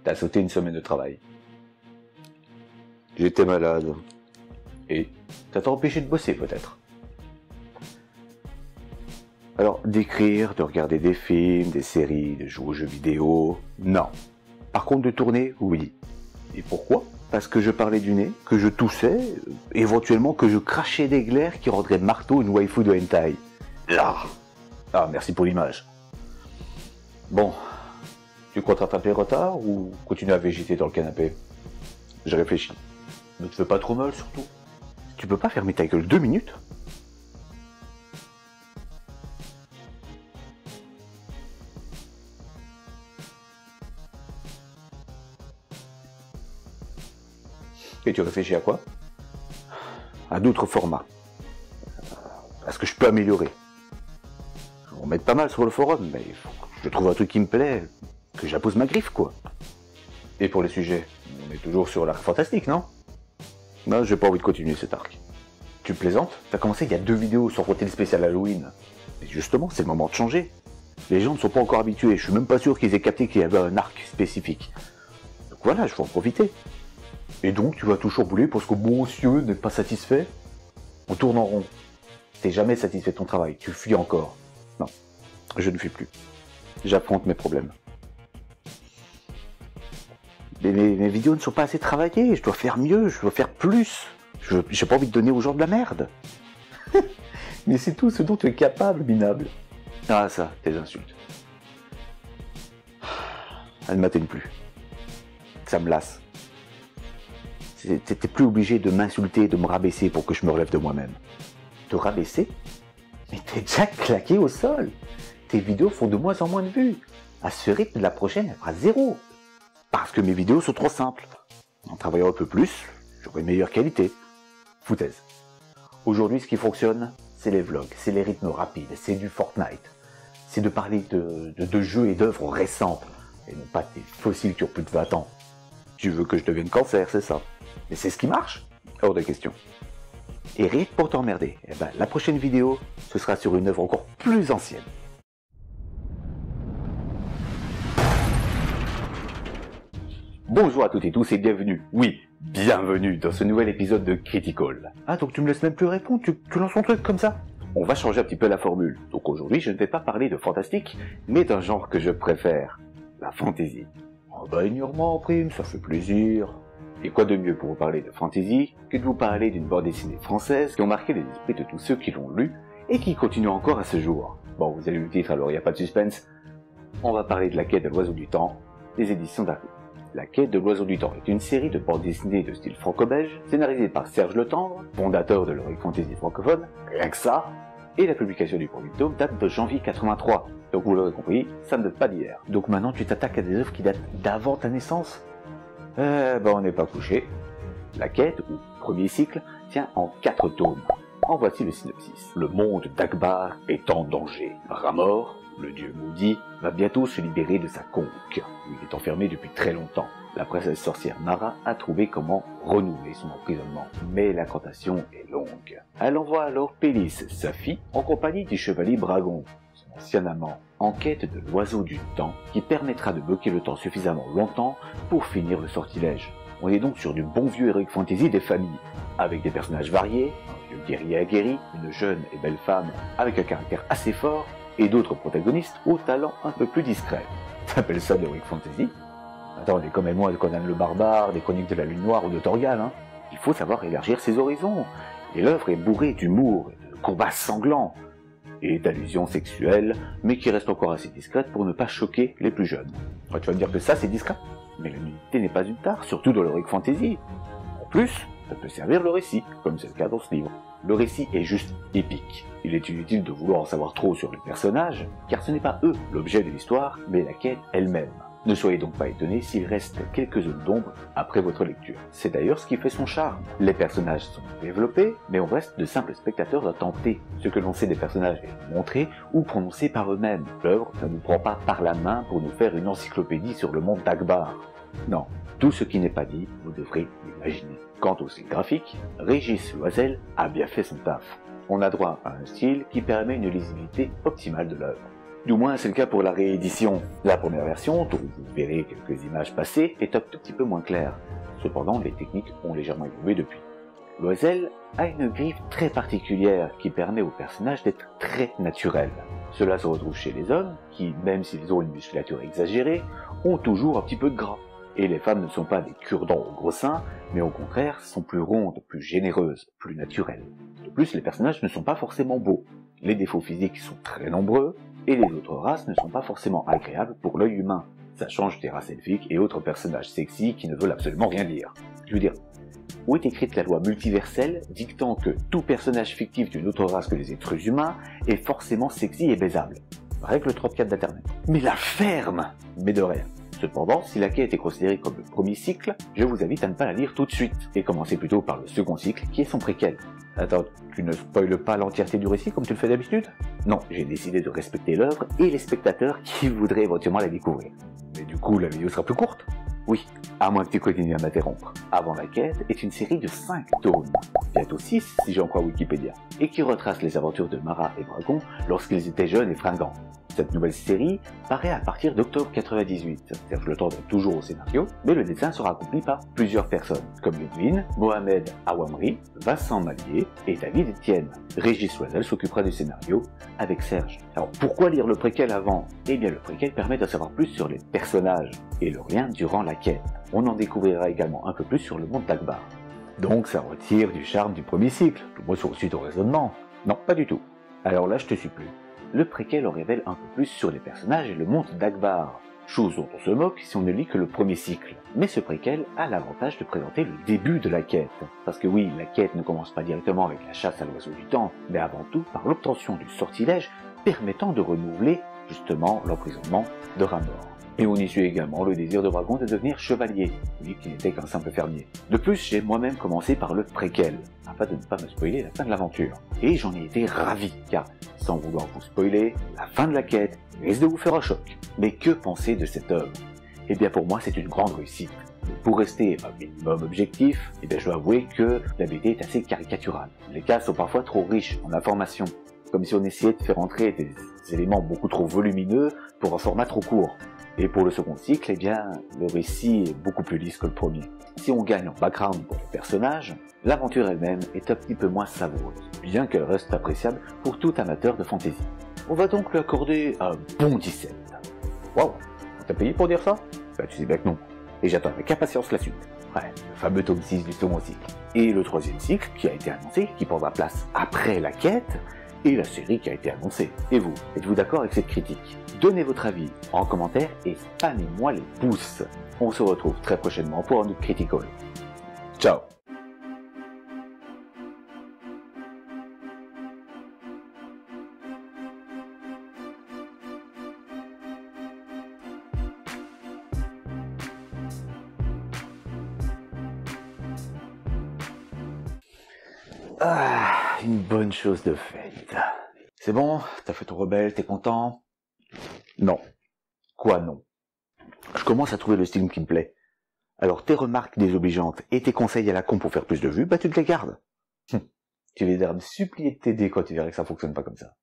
T'as sauté une semaine de travail. J'étais malade. Et ça t'a empêché de bosser peut-être. Alors, d'écrire, de regarder des films, des séries, de jouer aux jeux vidéo, non. Par contre, de tourner, oui. Et pourquoi? Parce que je parlais du nez, que je toussais, éventuellement que je crachais des glaires qui rendraient marteau une waifu de hentai. Ah, merci pour l'image. Bon, tu comptes rattraper le retard ou continuer à végéter dans le canapé? Je réfléchis. Ne te fais pas trop mal surtout. Tu peux pas fermer ta gueule 2 minutes? Et tu réfléchis à quoi? À d'autres formats. À ce que je peux améliorer. On m'aide pas mal sur le forum, mais il faut que je trouve un truc qui me plaît, que j'appose ma griffe, quoi. Et pour les sujets, on est toujours sur l'arc fantastique, non? Non, j'ai pas envie de continuer cet arc. Tu plaisantes? T'as commencé il y a 2 vidéos sans compter le spécial Halloween. Et justement, c'est le moment de changer. Les gens ne sont pas encore habitués, je suis même pas sûr qu'ils aient capté qu'il y avait un arc spécifique. Donc voilà, je vais en profiter. Et donc, tu vas tout chambouler parce que monsieur n'est pas satisfait? On tourne en rond. T'es jamais satisfait de ton travail, tu fuis encore. Non, je ne fuis plus. J'affronte mes problèmes. Mais mes vidéos ne sont pas assez travaillées, je dois faire mieux, je dois faire plus. J'ai pas envie de donner aux gens de la merde. Mais c'est tout ce dont tu es capable, minable. Ah ça, tes insultes. Elles ne m'atteignent plus. Ça me lasse. T'es plus obligé de m'insulter, de me rabaisser pour que je me relève de moi-même. Te rabaisser? Mais t'es déjà claqué au sol. Tes vidéos font de moins en moins de vues. À ce rythme, la prochaine, elle fera 0. Parce que mes vidéos sont trop simples. En travaillant un peu plus, j'aurai une meilleure qualité. Foutaise. Aujourd'hui, ce qui fonctionne, c'est les vlogs, c'est les rythmes rapides, c'est du Fortnite. C'est de parler de jeux et d'œuvres récentes, et non pas des fossiles qui ont plus de 20 ans. Tu veux que je devienne cancer, c'est ça? Mais c'est ce qui marche. Hors de question. Et rien que pour t'emmerder, eh ben, la prochaine vidéo, ce sera sur une œuvre encore plus ancienne. Bonjour à toutes et tous et bienvenue, oui, bienvenue dans ce nouvel épisode de Critical. Ah, donc tu me laisses même plus répondre, tu lances ton truc comme ça? On va changer un petit peu la formule. Donc aujourd'hui, je ne vais pas parler de fantastique, mais d'un genre que je préfère, la fantasy. Oh bah ignore-moi en prime, ça fait plaisir. Et quoi de mieux pour vous parler de fantasy que de vous parler d'une bande dessinée française qui ont marqué les esprits de tous ceux qui l'ont lu et qui continue encore à ce jour. Bon, vous avez lu le titre, alors il n'y a pas de suspense. On va parler de La Quête de l'Oiseau du Temps, des éditions Dargo. La Quête de l'Oiseau du Temps est une série de bandes dessinées de style franco-belge, scénarisée par Serge Letendre, fondateur de l'heroic fantasy francophone, rien que ça, et la publication du premier tome date de janvier 83. Donc vous l'aurez compris, ça ne date pas d'hier. Donc maintenant tu t'attaques à des œuvres qui datent d'avant ta naissance? On n'est pas couché. La Quête, ou premier cycle, tient en 4 tomes. En voici le synopsis. Le monde d'Akbar est en danger. Ramor, le dieu maudit, va bientôt se libérer de sa conque, où il est enfermé depuis très longtemps. La princesse sorcière Nara a trouvé comment renouveler son emprisonnement, mais l'incantation est longue. Elle envoie alors Pélis, sa fille, en compagnie du chevalier Bragon, son ancien amant, en quête de l'oiseau du temps, qui permettra de bloquer le temps suffisamment longtemps pour finir le sortilège. On est donc sur du bon vieux heroic fantasy des familles, avec des personnages variés, un vieux guerrier aguerri, une jeune et belle femme avec un caractère assez fort, et d'autres protagonistes au talent un peu plus discret. T'appelles ça de l'heroic fantasy? Attends, on est comme moi de Conan le Barbare, des Chroniques de la Lune Noire ou de Torgal, hein. Il faut savoir élargir ses horizons, et l'œuvre est bourrée d'humour, de combats sanglants, et d'allusions sexuelles, mais qui restent encore assez discrètes pour ne pas choquer les plus jeunes. Tu vas me dire que ça c'est discret, mais la nudité n'est pas une tare, surtout dans l'heroic fantasy. En plus, ça peut servir le récit, comme c'est le cas dans ce livre. Le récit est juste épique. Il est inutile de vouloir en savoir trop sur les personnages, car ce n'est pas eux l'objet de l'histoire, mais la quête elle-même. Ne soyez donc pas étonnés s'il reste quelques zones d'ombre après votre lecture. C'est d'ailleurs ce qui fait son charme. Les personnages sont développés, mais on reste de simples spectateurs à tenter. Ce que l'on sait des personnages est montré ou prononcé par eux-mêmes. L'œuvre ne nous prend pas par la main pour nous faire une encyclopédie sur le monde d'Akbar. Non, tout ce qui n'est pas dit, vous devrez l'imaginer. Quant au style graphique, Régis Loisel a bien fait son taf. On a droit à un style qui permet une lisibilité optimale de l'œuvre. Du moins, c'est le cas pour la réédition. La première version, dont vous verrez quelques images passées, est un tout petit peu moins claire. Cependant, les techniques ont légèrement évolué depuis. Loisel a une griffe très particulière qui permet aux personnages d'être très naturels. Cela se retrouve chez les hommes, qui, même s'ils ont une musculature exagérée, ont toujours un petit peu de gras. Et les femmes ne sont pas des cure-dents aux gros seins, mais au contraire sont plus rondes, plus généreuses, plus naturelles. De plus, les personnages ne sont pas forcément beaux. Les défauts physiques sont très nombreux, et les autres races ne sont pas forcément agréables pour l'œil humain. Ça change des races elfiques et autres personnages sexy qui ne veulent absolument rien dire. Je veux dire, où est écrite la loi multiverselle dictant que tout personnage fictif d'une autre race que les êtres humains est forcément sexy et baisable. Règle 34 d'Internet. Mais la ferme! Mais de rien. Cependant, si la quête est considérée comme le premier cycle, je vous invite à ne pas la lire tout de suite, et commencer plutôt par le second cycle, qui est son préquel. Attends, tu ne spoiles pas l'entièreté du récit comme tu le fais d'habitude? Non, j'ai décidé de respecter l'œuvre et les spectateurs qui voudraient éventuellement la découvrir. Mais du coup, la vidéo sera plus courte? Oui, à moins que tu continues à m'interrompre. Avant la quête est une série de 5 tomes, bientôt 6 si j'en crois Wikipédia, et qui retrace les aventures de Mara et Dragon lorsqu'ils étaient jeunes et fringants. Cette nouvelle série paraît à partir d'octobre 98, c'est-à-dire que le temps donne toujours au scénario, mais le dessin sera accompli par plusieurs personnes, comme Edwin, Mohamed Awamri, Vincent Mallier et David Etienne. Régis Loisel s'occupera du scénario avec Serge. Alors pourquoi lire le préquel avant? Eh bien le préquel permet d'en savoir plus sur les personnages et leurs liens durant la quête. On en découvrira également un peu plus sur le monde d'Akbar. Donc ça retire du charme du premier cycle, tout moins sur le suite au raisonnement. Non, pas du tout. Alors là je te suis plus. Le préquel en révèle un peu plus sur les personnages et le monde d'Akbar, chose dont on se moque si on ne lit que le premier cycle. Mais ce préquel a l'avantage de présenter le début de la quête. Parce que oui, la quête ne commence pas directement avec la chasse à l'oiseau du temps, mais avant tout par l'obtention du sortilège permettant de renouveler justement l'emprisonnement de Ramor. Et on y suit également le désir de Dragon de devenir chevalier, lui qui n'était qu'un simple fermier. De plus, j'ai moi-même commencé par le préquel, afin de ne pas me spoiler la fin de l'aventure. Et j'en ai été ravi, car, sans vouloir vous spoiler, la fin de la quête risque de vous faire un choc. Mais que penser de cette œuvre? Eh bien pour moi c'est une grande réussite. Pour rester un minimum objectif, eh bien je dois avouer que la BD est assez caricaturale. Les cases sont parfois trop riches en informations, comme si on essayait de faire entrer des éléments beaucoup trop volumineux pour un format trop court. Et pour le second cycle, eh bien, le récit est beaucoup plus lisse que le premier. Si on gagne en background pour les personnages, l'aventure elle-même est un petit peu moins savoureuse, bien qu'elle reste appréciable pour tout amateur de fantasy. On va donc lui accorder un bon 17. Waouh, on t'a payé pour dire ça? Bah tu sais bien que non. Et j'attends avec impatience la suite. Ouais, le fameux tome 6 du second cycle. Et le troisième cycle qui a été annoncé, qui prendra place après la quête, et la série qui a été annoncée. Et vous, êtes-vous d'accord avec cette critique? Donnez votre avis en commentaire et spammez-moi les pouces. On se retrouve très prochainement pour un autre Critical. Ciao. Ah, une bonne chose de faite. C'est bon, t'as fait ton rebelle, t'es content? Non. Quoi non? Je commence à trouver le style qui me plaît. Alors tes remarques désobligeantes et tes conseils à la con pour faire plus de vues, bah tu te les gardes. Tu vas me supplier de t'aider quand tu verras que ça fonctionne pas comme ça.